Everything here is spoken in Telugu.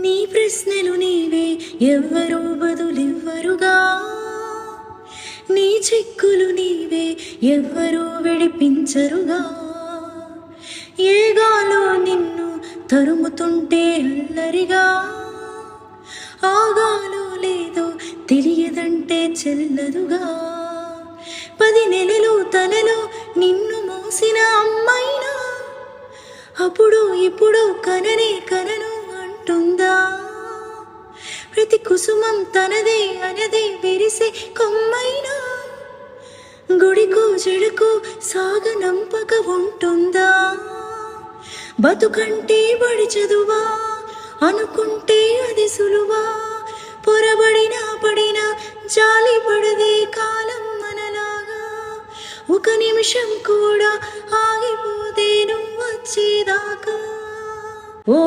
నీ ప్రశ్నలు నీవే ఎవ్వరూ బదులివ్వరుగా, నీ చిక్కులు నీవే ఎవ్వరూ విడిపించరుగా. ఏ గాలో నిన్ను తరుముతుంటే అల్లరిగా, ఆగాలో లేదో తెలియదంటే చెల్లదుగా. 10 నెలలు తలలో నిన్ను మోసిన అమ్మైనా అప్పుడు ఇప్పుడు కననే కనను అంటుందా. ప్రతి కుసుమం తనదే అనదే విరిసే కొమ్మైనా గుడికో చెడుకో సాగనంపక ఉంటుందా. బతుకంటే బడి చదువా అనుకుంటే అది సులువా, పొరబడినా పడినా జాలి పడదే కాలం మనలాగా. ఒక నిమిషం కూడా ఆగిపోతే నువ్వు వచ్చేదాకా. ఓ